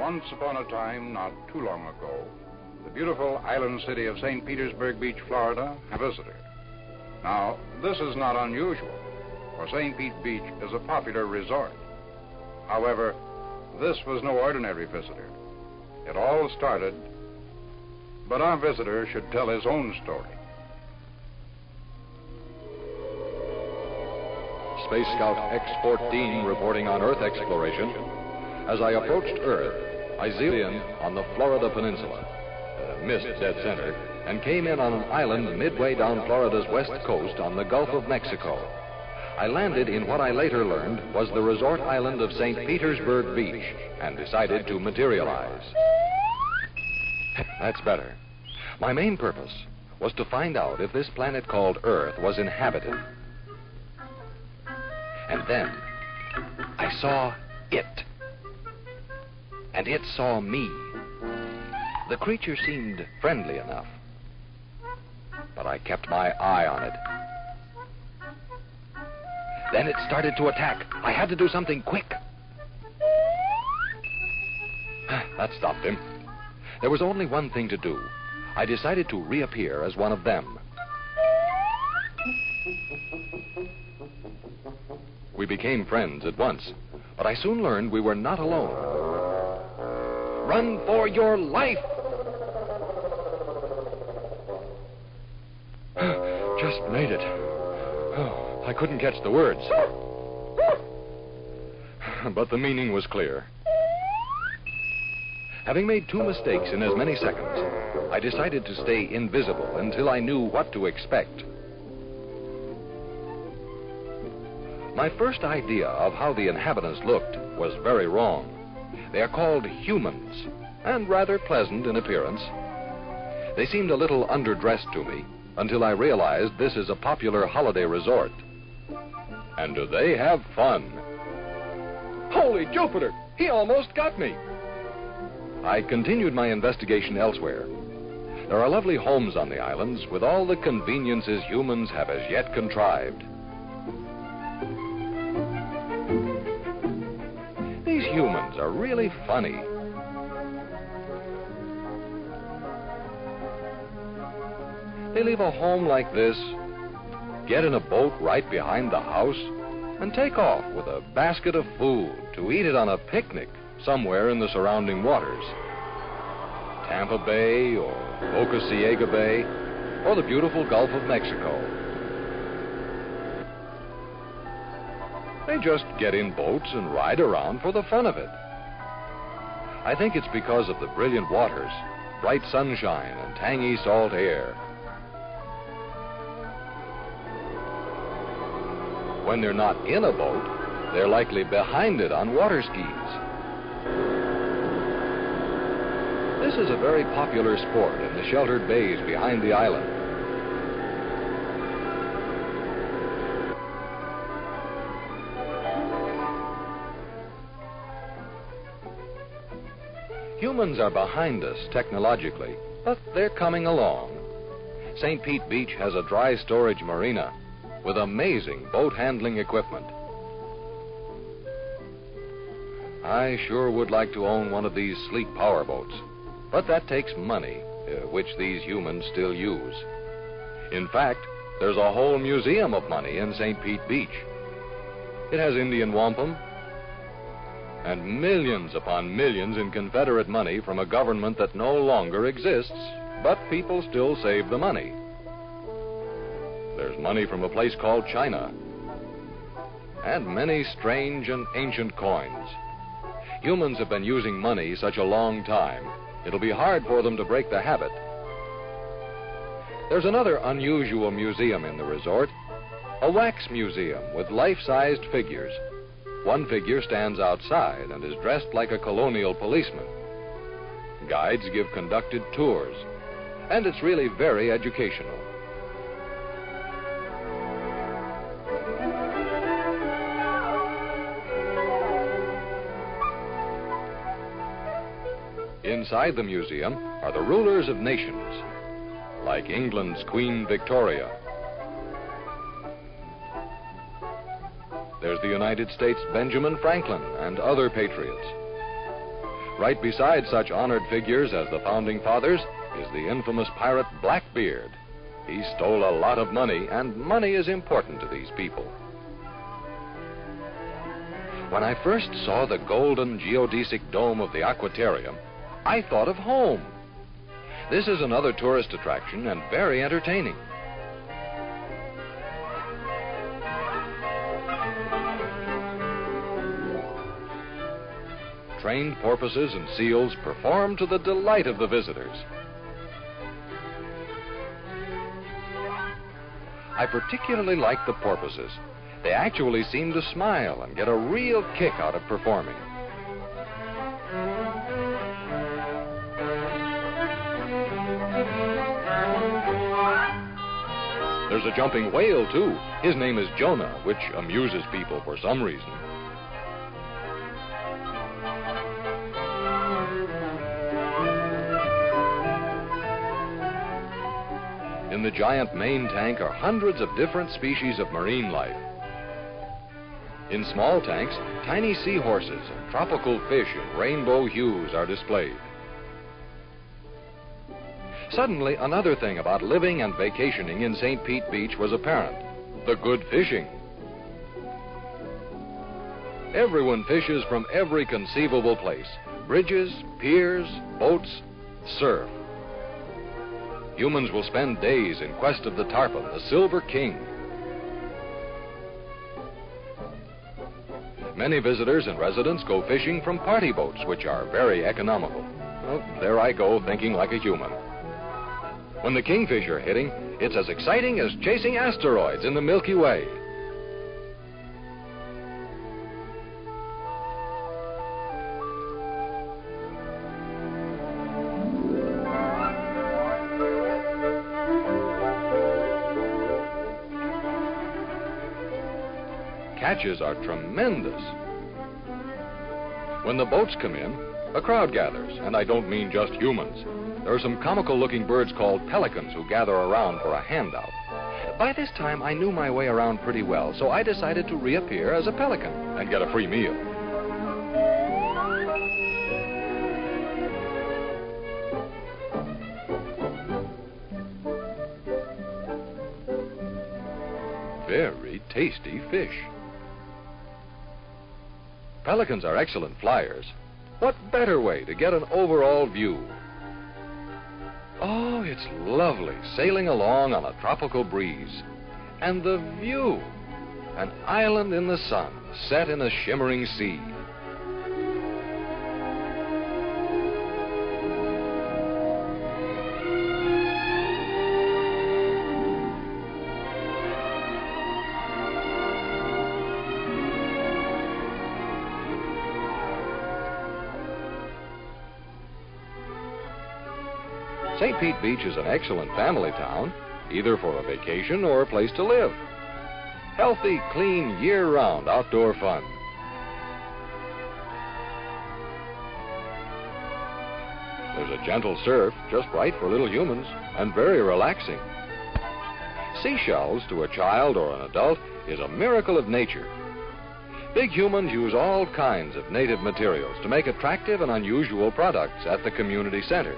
Once upon a time, not too long ago, the beautiful island city of St. Petersburg Beach, Florida, had a visitor. Now, this is not unusual, for St. Pete Beach is a popular resort. However, this was no ordinary visitor. It all started, but our visitor should tell his own story. Space Scout X-14 reporting on Earth exploration. As I approached Earth, I zeroed in on the Florida Peninsula, missed dead center, and came in on an island midway down Florida's west coast on the Gulf of Mexico. I landed in what I later learned was the resort island of St. Petersburg Beach and decided to materialize. That's better. My main purpose was to find out if this planet called Earth was inhabited. And then I saw it. And it saw me. The creature seemed friendly enough, but I kept my eye on it. Then it started to attack. I had to do something quick. That stopped him. There was only one thing to do. I decided to reappear as one of them. We became friends at once, but I soon learned we were not alone. Run for your life! Just made it. Oh, I couldn't catch the words. But the meaning was clear. Having made 2 mistakes in as many seconds, I decided to stay invisible until I knew what to expect. My first idea of how the inhabitants looked was very wrong. They are called humans, and rather pleasant in appearance. They seemed a little underdressed to me, until I realized this is a popular holiday resort. And do they have fun? Holy Jupiter! He almost got me! I continued my investigation elsewhere. There are lovely homes on the islands with all the conveniences humans have as yet contrived. These humans are really funny. They leave a home like this, get in a boat right behind the house, and take off with a basket of food to eat it on a picnic somewhere in the surrounding waters. Tampa Bay or Boca Ciega Bay or the beautiful Gulf of Mexico. They just get in boats and ride around for the fun of it. I think it's because of the brilliant waters, bright sunshine, and tangy salt air. When they're not in a boat, they're likely behind it on water skis. This is a very popular sport in the sheltered bays behind the island. Humans are behind us technologically, but they're coming along. St. Pete Beach has a dry storage marina with amazing boat handling equipment. I sure would like to own one of these sleek power boats, but that takes money, which these humans still use. In fact, there's a whole museum of money in St. Pete Beach. It has Indian wampum and millions upon millions in Confederate money from a government that no longer exists, but people still save the money. There's money from a place called China, and many strange and ancient coins. Humans have been using money such a long time, it'll be hard for them to break the habit. There's another unusual museum in the resort, a wax museum with life-sized figures. One figure stands outside and is dressed like a colonial policeman. Guides give conducted tours, and it's really very educational. Inside the museum are the rulers of nations, like England's Queen Victoria. There's the United States' Benjamin Franklin and other patriots. Right beside such honored figures as the Founding Fathers is the infamous pirate Blackbeard. He stole a lot of money, and money is important to these people. When I first saw the golden geodesic dome of the Aquatarium, I thought of home. This is another tourist attraction and very entertaining. Trained porpoises and seals perform to the delight of the visitors. I particularly like the porpoises. They actually seem to smile and get a real kick out of performing. There's a jumping whale, too. His name is Jonah, which amuses people for some reason. In the giant main tank are hundreds of different species of marine life. In small tanks, tiny seahorses and tropical fish in rainbow hues are displayed. Suddenly, another thing about living and vacationing in St. Pete Beach was apparent: the good fishing. Everyone fishes from every conceivable place: bridges, piers, boats, surf. Humans will spend days in quest of the tarpon, the silver king. Many visitors and residents go fishing from party boats, which are very economical. Well, there I go, thinking like a human. When the kingfish are hitting, it's as exciting as chasing asteroids in the Milky Way. Catches are tremendous. When the boats come in, a crowd gathers, and I don't mean just humans. There are some comical-looking birds called pelicans who gather around for a handout. By this time, I knew my way around pretty well, so I decided to reappear as a pelican and get a free meal. Very tasty fish. Pelicans are excellent flyers. What better way to get an overall view? Oh, it's lovely sailing along on a tropical breeze. And the view! An island in the sun, set in a shimmering sea. St. Pete Beach is an excellent family town, either for a vacation or a place to live. Healthy, clean, year-round outdoor fun. There's a gentle surf, just right for little humans, and very relaxing. Seashells, to a child or an adult, is a miracle of nature. Big humans use all kinds of native materials to make attractive and unusual products at the community center.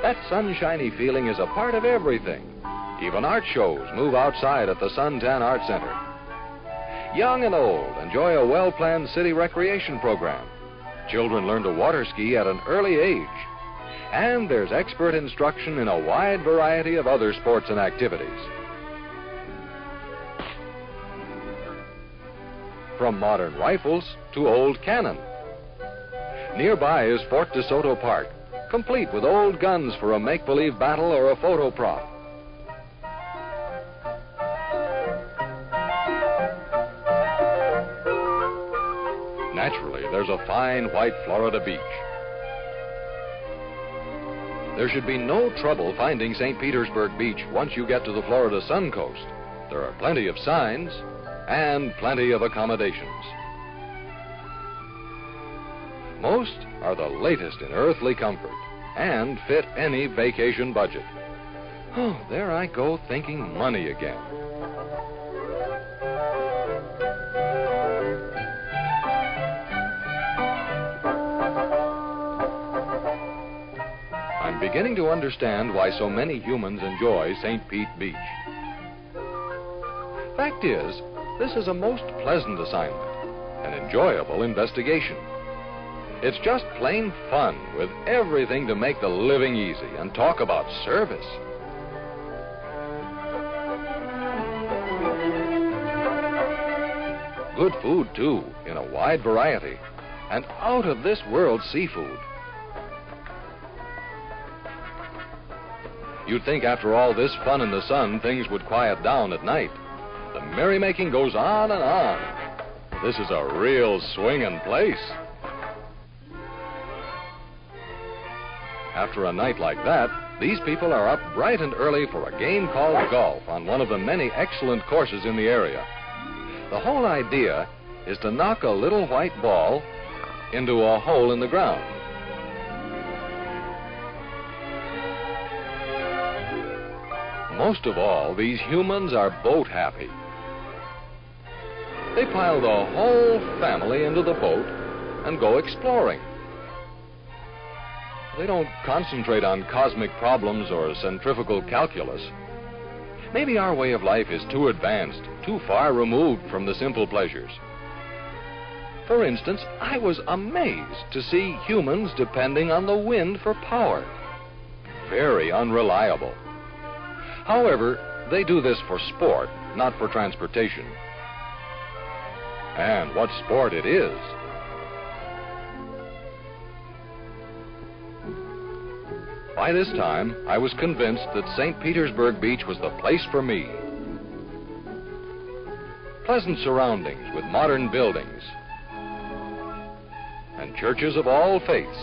That sunshiny feeling is a part of everything. Even art shows move outside at the Suntan Art Center. Young and old enjoy a well-planned city recreation program. Children learn to water ski at an early age. And there's expert instruction in a wide variety of other sports and activities. From modern rifles to old cannon. Nearby is Fort DeSoto Park, complete with old guns for a make-believe battle or a photo prop. Naturally, there's a fine white Florida beach. There should be no trouble finding St. Petersburg Beach once you get to the Florida Sun Coast. There are plenty of signs and plenty of accommodations. Most are the latest in earthly comfort and fit any vacation budget. Oh, there I go thinking money again. I'm beginning to understand why so many humans enjoy St. Pete Beach. Fact is, this is a most pleasant assignment, an enjoyable investigation. It's just plain fun with everything to make the living easy, and talk about service. Good food, too, in a wide variety, and out-of-this-world seafood. You'd think after all this fun in the sun, things would quiet down at night. The merrymaking goes on and on. This is a real swingin' place. After a night like that, these people are up bright and early for a game called golf on one of the many excellent courses in the area. The whole idea is to knock a little white ball into a hole in the ground. Most of all, these humans are boat happy. They pile the whole family into the boat and go exploring. They don't concentrate on cosmic problems or centrifugal calculus. Maybe our way of life is too advanced, too far removed from the simple pleasures. For instance, I was amazed to see humans depending on the wind for power. Very unreliable. However, they do this for sport, not for transportation. And what sport it is! By this time, I was convinced that St. Petersburg Beach was the place for me. Pleasant surroundings with modern buildings and churches of all faiths.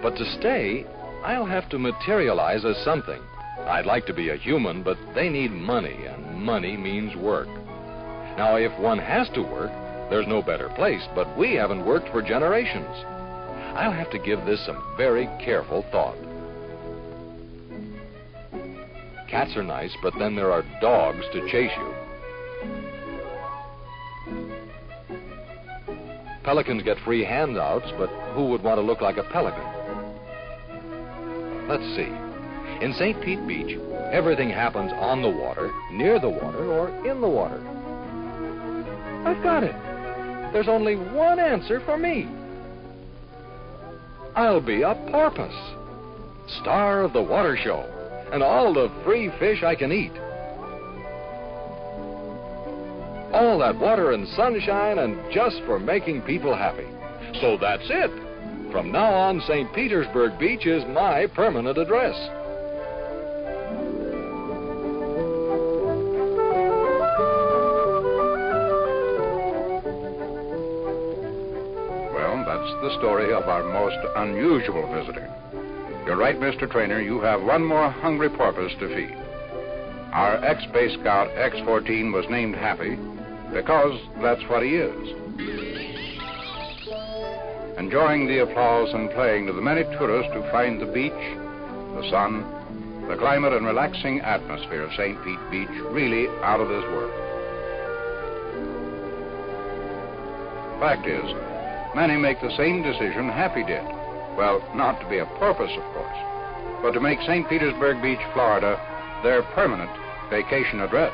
But to stay, I'll have to materialize as something. I'd like to be a human, but they need money, and money means work. Now, if one has to work, there's no better place, but we haven't worked for generations. I'll have to give this some very careful thought. Cats are nice, but then there are dogs to chase you. Pelicans get free handouts, but who would want to look like a pelican? Let's see. In St. Pete Beach, everything happens on the water, near the water, or in the water. I've got it. There's only one answer for me. I'll be a porpoise, star of the water show, and all the free fish I can eat. All that water and sunshine, and just for making people happy. So that's it. From now on, St. Petersburg Beach is my permanent address. Well, that's the story of our most unusual visitor. You're right, Mr. Trainer, you have one more hungry porpoise to feed. Our ex-Space Scout X-14 was named Happy because that's what he is. Enjoying the applause and playing to the many tourists who find the beach, the sun, the climate and relaxing atmosphere of St. Pete Beach really out of this world. Fact is, many make the same decision Happy did. Well, not to be a porpoise, of course, but to make St. Petersburg Beach, Florida, their permanent vacation address.